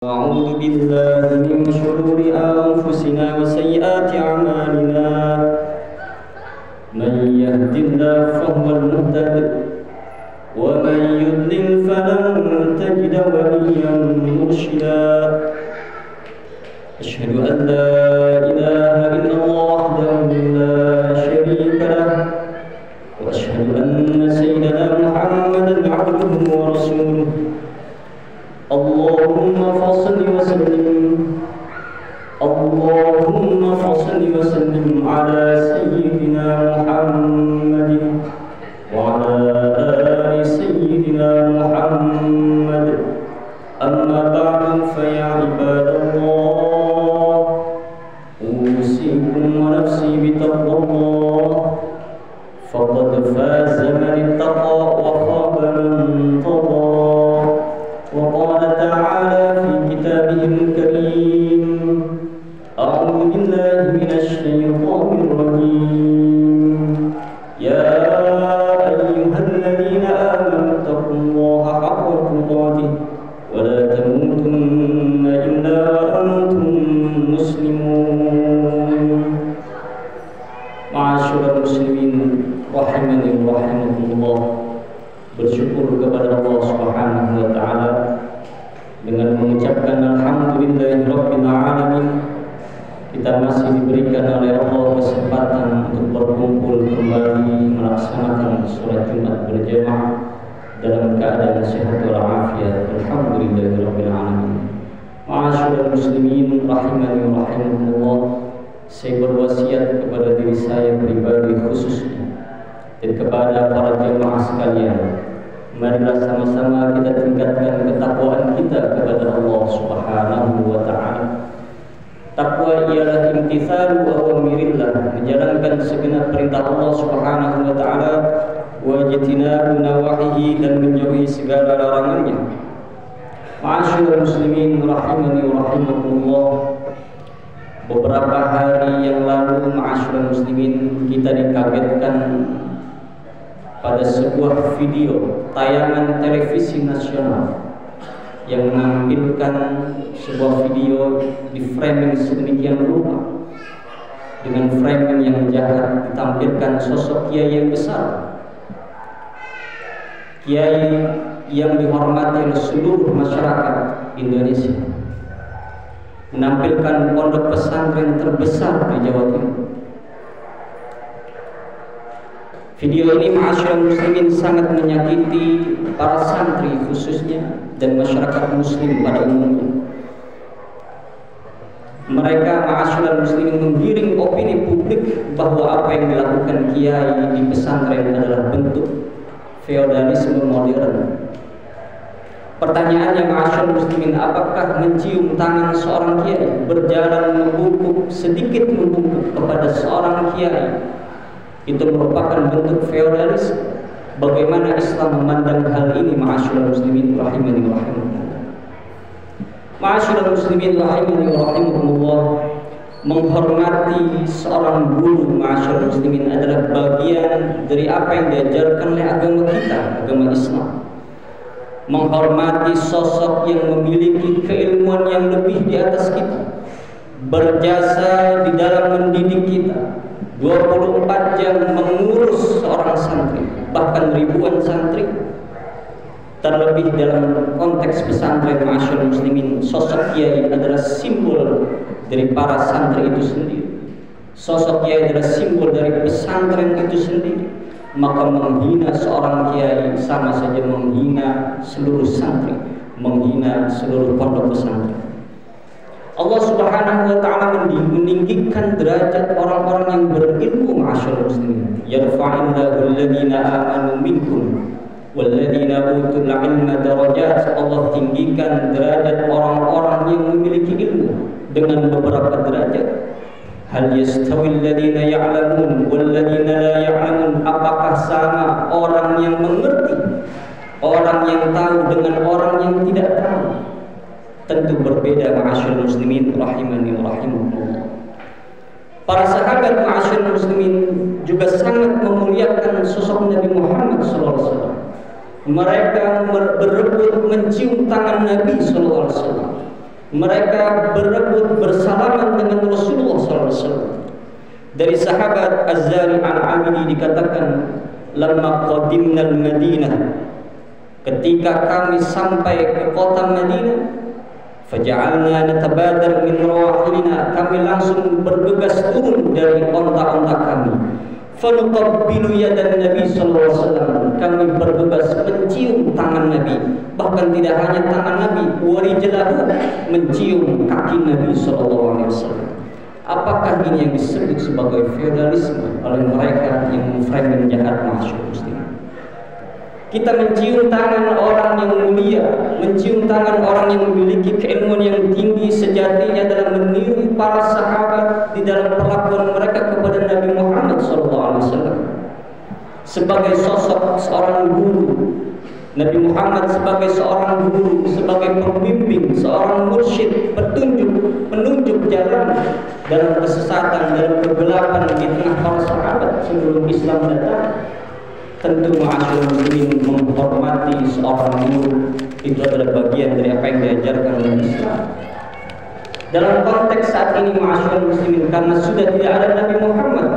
أعوذ بالله من شرور أنفسنا وسيئات أعمالنا من يهد الله فهو المهتد ومن يضلل فلن تجد وليا مرشدا أشهد أن لا إله إلا الله وحده لا شريك له وأشهد أن سيدنا محمدا عبده ورسوله اللهم فصل وسلم على سيدنا محمد وعلى آل سيدنا محمد أما بعد فيا عباد الله أوصيكم ونفسي بتقوى الله فقد فاز من اتقى وخاب من طغى وقال تعالى في كتابه الكريم أعوذ بالله من الشيطان الرجيم يا أيها الذين آمنوا اتقوا الله حق تقاته ولا تموتن إلا وأنتم مسلمون معاشر المسلمين rahimani wa rahimakumullah. Bersyukur kepada Allah Subhanahu wa taala dengan mengucapkan alhamdulillahirabbil alamin. Kita masih diberikan oleh Allah kesempatan untuk berkumpul kembali melaksanakan salat Jumat berjamaah dalam keadaan sehat walafiat. Alhamdulillahirabbil alamin. Ma'asyiral muslimin rahimani wa rahimakumullah. Saya berwasiat kepada diri saya pribadi khususnya dan kepada para jemaah sekalian, marilah sama-sama kita tingkatkan ketakwaan kita kepada Allah Subhanahu wa taala. Takwa ialah imtithalu awamirillah, menjalankan segenap perintah Allah Subhanahu wa taala, wa ijtinabu nawahihi, dan menjauhi segala larangannya. Ma'asyiral muslimin rahimani wa rahimakumullah. Beberapa hari yang lalu, ma'asyiral muslimin, kita dikagetkan pada sebuah video tayangan televisi nasional yang menampilkan sebuah video di framing sedemikian rupa, dengan framing yang jahat ditampilkan sosok kiai yang besar, kiai yang dihormati oleh seluruh masyarakat Indonesia, menampilkan pondok pesantren terbesar di Jawa Timur. Video ini, ma'asyiral muslimin, sangat menyakiti para santri khususnya dan masyarakat muslim pada umumnya. Mereka, ma'asyiral muslimin, menggiring opini publik bahwa apa yang dilakukan kiai di pesantren adalah bentuk feodalisme modern. Pertanyaannya, ma'asyiral muslimin, apakah mencium tangan seorang kiai, berjalan membungkuk, sedikit membungkuk kepada seorang kiai, itu merupakan bentuk feodalis? Bagaimana Islam memandang hal ini, ma'asyiral muslimin rahimani wa rahimakumullah? Ma'asyiral muslimin rahimani wa rahimakumullah, menghormati seorang guru, ma'asyiral muslimin, adalah bagian dari apa yang diajarkan oleh agama kita, agama Islam. Menghormati sosok yang memiliki keilmuan yang lebih di atas kita, berjasa di dalam mendidik kita, 24 jam mengurus seorang santri, bahkan ribuan santri. Terlebih dalam konteks pesantren, ma'asyiral muslimin, sosok kiai adalah simbol dari para santri itu sendiri. Sosok kiai adalah simbol dari pesantren itu sendiri. Maka menghina seorang kiai sama saja menghina seluruh santri, menghina seluruh pondok pesantren. Allah Subhanahu wa taala meninggikan derajat orang-orang yang berilmu, ma'asyiral muslimin. Yarfa'illahu alladhina amanu minkum walladhina utul ilma darajat. Allah tinggikan derajat orang-orang yang memiliki ilmu dengan beberapa derajat. Hal yastawi alladhina ya'lamun walladhina la ya'lamun. Apakah sama orang yang mengerti, orang yang tahu, dengan orang yang tidak tahu? Tentu berbeda, ma'asyiral muslimin rahimani wa rahimakumullah. Para sahabat, ma'asyiral muslimin, juga sangat memuliakan sosok Nabi Muhammad SAW. Mereka berebut mencium tangan Nabi SAW. Mereka berebut bersalaman dengan Rasulullah SAW. Dari sahabat Az-Zari Al-Abidi dikatakan, lamma qadimna al-Madinah, ketika kami sampai ke kota Madinah, faja'alna natabadar min rawahilina, kami langsung bergegas turun dari onta-onta kami. Fanuqabbilu yadan Nabi sallallahu alaihi wasallam, kami bergegas mencium tangan Nabi, bahkan tidak hanya tangan Nabi, warijlahu, mencium kaki Nabi sallallahu alaihi wasallam. Apakah ini yang disebut sebagai feodalisme oleh mereka yang memframing jahat masyarakat muslim? Kita mencium tangan orang yang mulia, mencium tangan orang yang memiliki keilmuan yang tinggi, sejatinya dalam meniru para sahabat di dalam perlakuan mereka kepada Nabi Muhammad SAW. Sebagai sosok seorang guru, Nabi Muhammad sebagai seorang guru, sebagai pembimbing, seorang mursyid, petunjuk, menunjuk jalan dalam kesesatan, dalam kegelapan di tengah para sahabat sebelum Islam datang. Tentu ma'asyiral muslimin, menghormati seorang guru itu adalah bagian dari apa yang diajarkan oleh Islam. Dalam konteks saat ini ma'asyiral muslimin, karena sudah tidak ada Nabi Muhammad,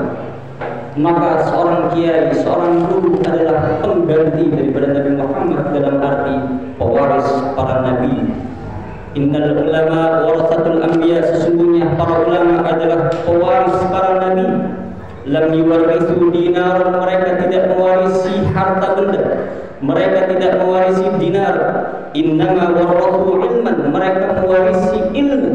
maka seorang kiai, seorang guru adalah pengganti daripada Nabi Muhammad dalam arti pewaris para nabi. Innal ulama warathatul anbiya, sesungguhnya para ulama adalah pewaris para nabi. Lam yuwarithu dinar, mereka tidak mewarisi harta benda, mereka tidak mewarisi dinar. Innama warathu ilman, mereka mewarisi ilmu.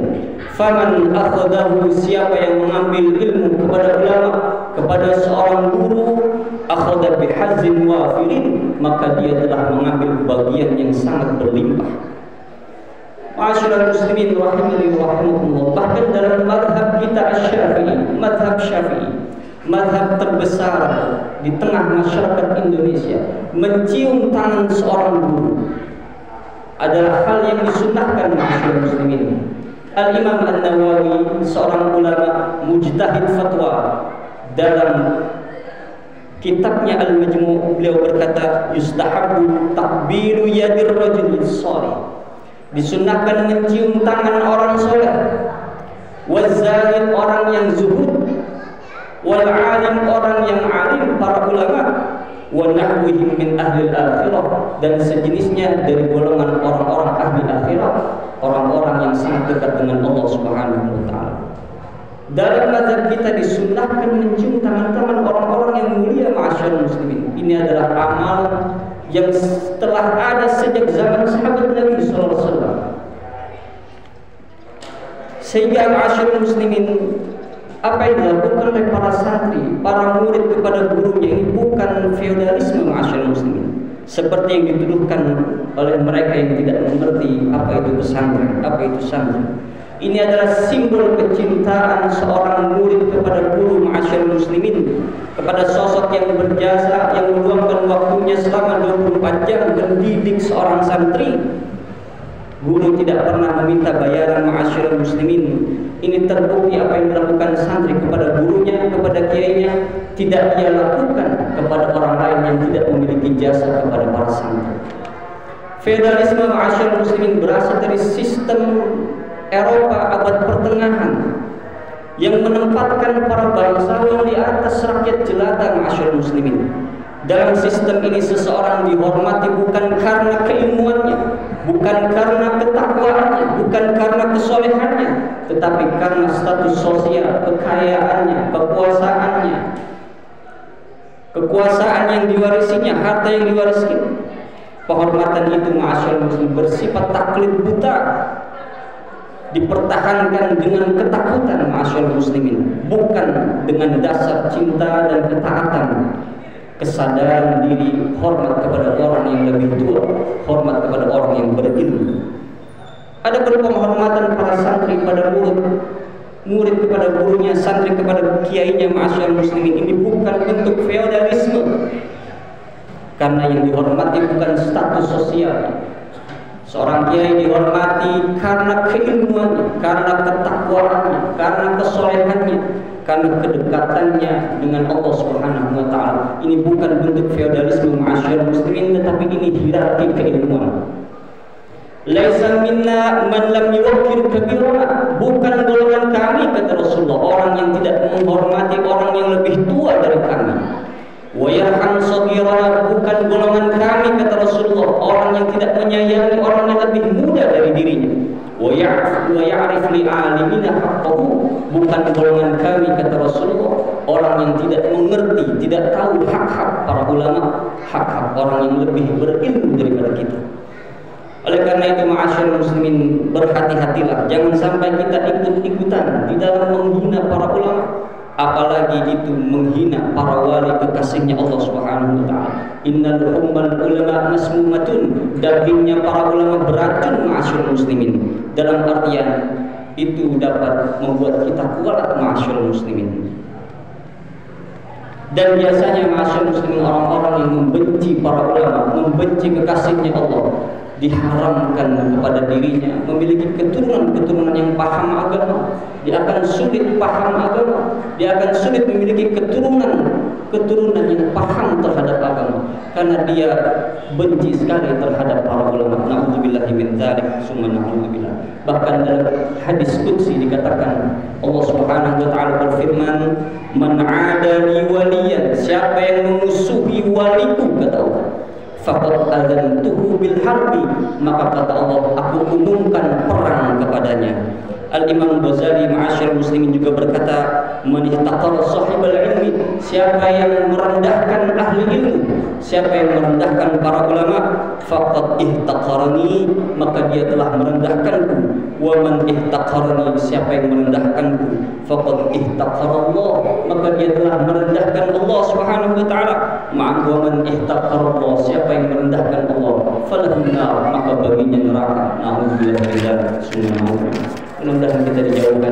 Faman akhadahu, siapa yang mengambil ilmu kepada ulama, kepada seorang guru, akhadha bihazzin wafirin, maka dia telah mengambil bagian yang sangat berlimpah. Ma'asyiral muslimin rahimani wa rahimakumullah, bahkan dalam madhab kita Asy-Syafi'i, madhab Syafi'i, madhab terbesar di tengah masyarakat Indonesia, mencium tangan seorang guru adalah hal yang disunnahkan. Ma'asyiral muslimin, Al-Imam An-Nawawi, seorang ulama mujtahid fatwa, dalam kitabnya Al-Majmu', beliau berkata, yustahabbu takbiru yadir rajul salih, disunnahkan mencium tangan orang soleh, wazahid, orang yang zuhud, wal alim, orang yang alim, para ulama, wa nahwihim min ahli al-akhirah, dan sejenisnya dari golongan orang-orang ahli akhirah, orang-orang yang sangat dekat dengan Allah Subhanahu wa taala. Dalam mazhab kita disunnahkan mencium tangan-tangan orang-orang yang mulia. Ma'asyiral muslimin, ini adalah amal yang telah ada sejak zaman sahabat Nabi sallallahu alaihi wasallam. Sehingga ma'asyiral muslimin, apa yang dilakukan oleh para santri, para murid kepada gurunya ini bukan feodalisme. Ma'asyiral muslimin, seperti yang dituduhkan oleh mereka yang tidak mengerti apa itu pesantren, apa itu santri. Ini adalah simbol kecintaan seorang murid kepada guru. Ma'asyiral muslimin, kepada sosok yang berjasa, yang meluangkan waktunya selama 24 jam mendidik seorang santri. Guru tidak pernah meminta bayaran. Ma'asyiral muslimin, ini terbukti apa yang dilakukan santri kepada gurunya, kepada kiainya, tidak ia lakukan kepada orang lain yang tidak memiliki jasa kepada para santri. Feodalisme, ma'asyiral muslimin, berasal dari sistem Eropa abad pertengahan yang menempatkan para bangsawan di atas rakyat jelata. Ma'asyiral muslimin, dalam sistem ini seseorang dihormati bukan karena keilmuannya, bukan karena ketakwaannya, bukan karena kesolehannya, tetapi karena status sosial, kekayaannya, kekuasaannya, kekuasaan yang diwarisinya, harta yang diwarisinya. Penghormatan itu, ma'asyiral muslimin, bersifat taklid buta, dipertahankan dengan ketakutan. Ma'asyiral muslimin, bukan dengan dasar cinta dan ketaatan, kesadaran diri, hormat kepada orang yang lebih tua, hormat kepada orang yang berilmu. Ada penghormatan para santri pada murid, murid kepada gurunya, santri kepada kiainya. Ma'asyiral muslimin, ini bukan bentuk feodalisme, karena yang dihormati bukan status sosial. Seorang kiai dihormati karena keilmuannya, karena ketakwaannya, karena kesolehannya, karena kedekatannya dengan Allah Subhanahu wa taala. Ini bukan bentuk feodalisme. Ma'asyiral muslimin, tetapi ini hierarki keilmuan. Laisa minna man lam yuwaqqir kabirana, bukan golongan kami kata Rasulullah orang yang tidak menghormati orang yang lebih tua dari kami. Wa yarham saghirana, bukan golongan kami kata Rasulullah orang yang tidak menyayangi orang yang lebih muda dari dirinya. Wa ya'rif li 'alimina haqqahu, bukan golongan kami kata Rasulullah orang yang tidak mengerti, tidak tahu hak-hak para ulama, hak-hak orang yang lebih berilmu daripada kita. Oleh karena itu ma'asyiral muslimin, berhati-hatilah, jangan sampai kita ikut-ikutan di dalam menghina para ulama, apalagi itu menghina para wali kekasihnya Allah Subhanahu wa taala. Innal hummal ulama masmumatun, dagingnya para ulama beracun ma'asyiral muslimin. Dalam artian itu dapat membuat kita kuat ma'asyiral muslimin. Dan biasanya ma'asyiral muslimin, orang-orang yang membenci para ulama, membenci kekasihnya Allah, diharamkan kepada dirinya memiliki keturunan-keturunan yang paham agama. Dia akan sulit paham agama, dia akan sulit memiliki keturunan yang paham terhadap agama, karena dia benci sekali terhadap para ulama. Na'udzubillahi min dzalik, summa na'udzubillah. Bahkan dalam hadis qudsi dikatakan Allah Subhanahu wa taala berfirman, "Man 'adali waliyan", siapa yang memusuhi waliku kata Allah, faqad adzantuhu bil harbi, maka kata Allah aku umumkan perang kepadanya. Al-Imam Ghazali ma'asyiral muslimin juga berkata, man ihtaqara sahibal ilmi, siapa yang merendahkan ahli ilmu, siapa yang merendahkan para ulama, faqad ihtaqarani, maka dia telah merendahkanku. Wa man ihtaqarani, siapa yang merendahkanku, faqad ihtaqarallah, maka dia telah merendahkan Allah Subhanahu wa taala. Wa man ihtaqarallah, siapa yang merendahkan Allah, falahun nar, maka baginya neraka. Na'udzubillah min dzalik. Mudah-mudahan kita dijauhkan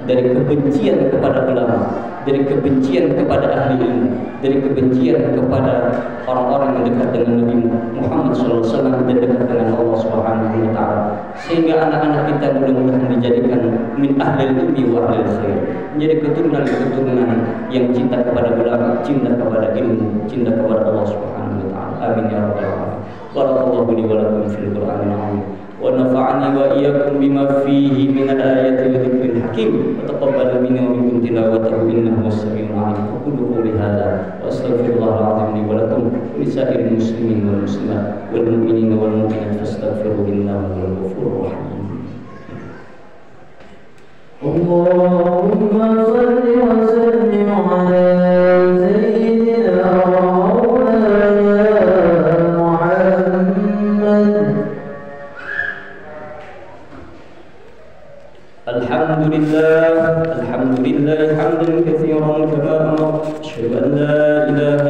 dari kebencian kepada ulama, dari kebencian kepada ahli ilmu, dari kebencian kepada orang-orang yang dekat dengan Nabi Muhammad SAW dan dekat dengan Allah Subhanahu wa taala, sehingga anak-anak kita mudah-mudahan dijadikan min ahli ilmi wa ahli khair, menjadi keturunan-keturunan yang cinta kepada ulama, cinta kepada ilmu, cinta kepada Allah Subhanahu wa taala. Amin ya rabbal alamin. Barakallahu li wa lakum fil Qur'anil azim. ونفعني وإياكم بما فيه من الآيات والذكر الحكيم وتقبل مني ومنكم تلاوته إنه هو السميع العليم. أقول قولي هذا وأستغفر الله العظيم لي ولكم ولسائر المسلمين والمسلمات والمؤمنين والمؤمنات فاستغفروه إنه هو الغفور الرحيم. اللهم صل وسلم على سيدنا الحمد لله حمدا كثيرا كما أمر. أشهد أن لا إله